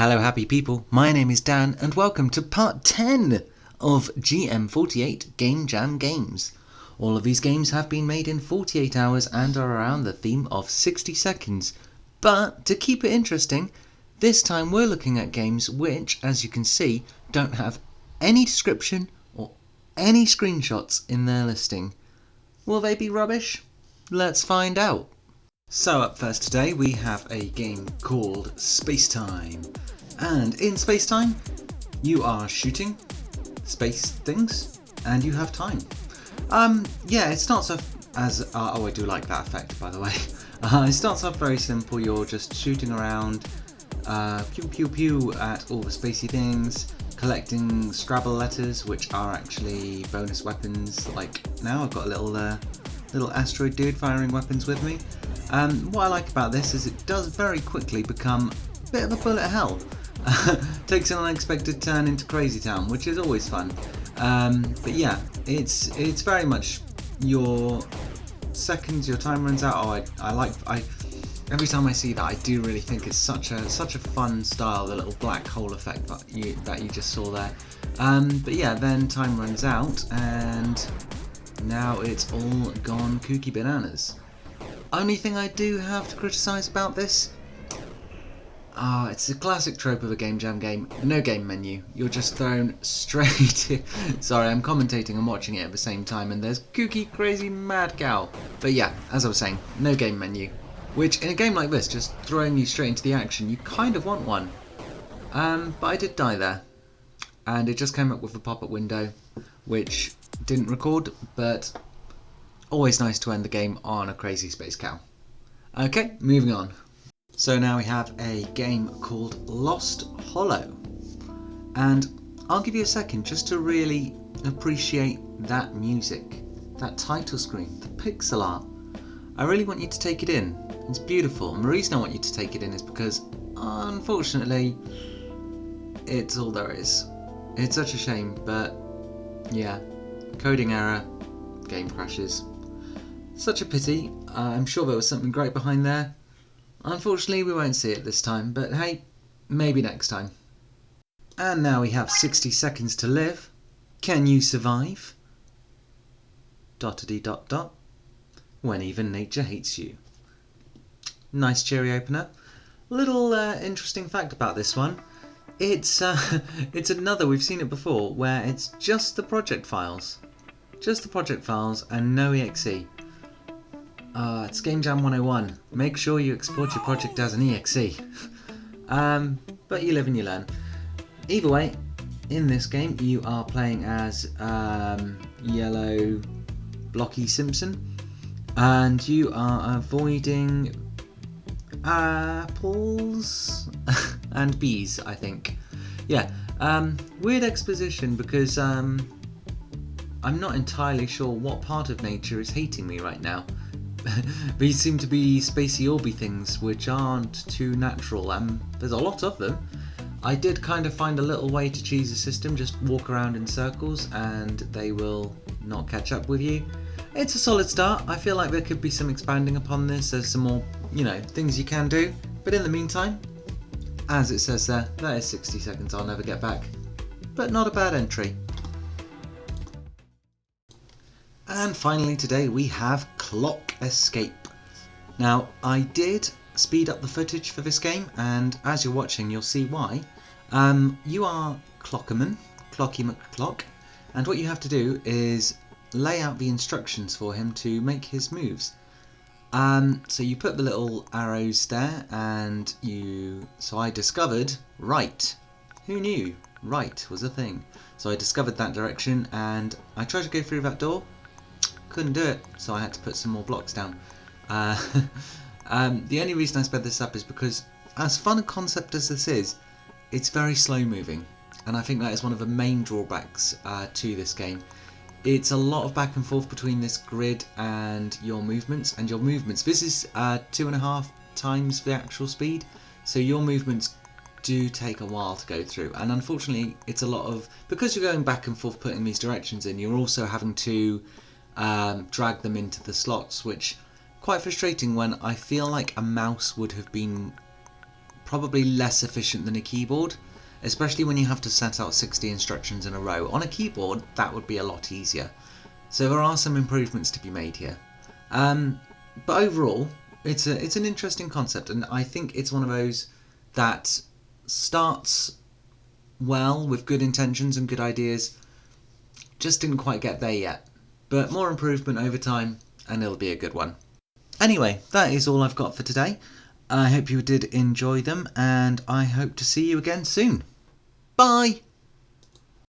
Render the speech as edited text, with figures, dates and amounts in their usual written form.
Hello happy people, my name is Dan and welcome to part 10 of GM48 Game Jam games. All of these games have been made in 48 hours and are around the theme of 60 seconds. But to keep it interesting, this time we're looking at games which, as you can see, don't have any description or any screenshots in their listing. Will they be rubbish? Let's find out. So up first today we have a game called Space Time. And in Space Time, you are shooting space things and you have time. It starts off as, I do like that effect by the way. It starts off very simple, you're just shooting around, pew pew pew at all the spacey things, collecting Scrabble letters which are actually bonus weapons. Like now I've got a little asteroid dude firing weapons with me. What I like about this is it does very quickly become a bit of a bullet hell. Takes an unexpected turn into Crazy Town, which is always fun. But yeah, it's very much your seconds, your time runs out. Every time I see that, I do really think it's such a fun style, the little black hole effect that you just saw there. But yeah, then time runs out and now it's all gone kooky bananas. Only thing I do have to criticise about this, it's a classic trope of a Game Jam game, no game menu. You're just thrown straight Sorry, I'm commentating and watching it at the same time and there's kooky, crazy, mad cow. But yeah, as I was saying, no game menu. Which, in a game like this, just throwing you straight into the action, you kind of want one. But I did die there. And it just came up with a pop-up window, which didn't record, but always nice to end the game on a crazy space cow. Okay, moving on. So now we have a game called Lost Hollow. And I'll give you a second just to really appreciate that music, that title screen, the pixel art. I really want you to take it in. It's beautiful. And the reason I want you to take it in is because, unfortunately, it's all there is. It's such a shame, but yeah, coding error, game crashes. Such a pity. I'm sure there was something great behind there. Unfortunately, we won't see it this time, but hey, maybe next time. And now we have 60 seconds to live. Can you survive? Dotty dot dot. When even nature hates you. Nice cheery opener. Little interesting fact about this one. It's another, we've seen it before, where it's just the project files. Just the project files and no exe. It's Game Jam 101. Make sure you export your project as an exe. But you live and you learn. Either way, in this game you are playing as Yellow Blocky Simpson, and you are avoiding apples and bees, I think. Yeah, weird exposition because I'm not entirely sure what part of nature is hating me right now. These seem to be spacey orby things which aren't too natural, and there's a lot of them. I did kind of find a little way to cheese the system, just walk around in circles and they will not catch up with you. It's a solid start. I feel like there could be some expanding upon this. There's some more, things you can do. But in the meantime, as it says there, that is 60 seconds I'll never get back. But not a bad entry. And finally today we have Clock Escape. Now I did speed up the footage for this game, and as you're watching you'll see why. You are Clockerman, Clocky McClock, and what you have to do is lay out the instructions for him to make his moves. So you put the little arrows there and so I discovered right. Who knew? Right was a thing. So I discovered that direction and I tried to go through that door. Couldn't do it, so I had to put some more blocks down. The only reason I sped this up is because, as fun a concept as this is, it's very slow moving, and I think that is one of the main drawbacks to this game. It's a lot of back and forth between this grid and your movements, this is 2.5 times the actual speed, so your movements do take a while to go through, and unfortunately it's a lot of, because you're going back and forth putting these directions in, you're also having to drag them into the slots, which quite frustrating when I feel like a mouse would have been probably less efficient than a keyboard, especially when you have to set out 60 instructions in a row. On a keyboard, that would be a lot easier. So there are some improvements to be made here. But overall, it's an interesting concept, and I think it's one of those that starts well with good intentions and good ideas, just didn't quite get there yet. But more improvement over time, and it'll be a good one. Anyway, that is all I've got for today. I hope you did enjoy them, and I hope to see you again soon. Bye!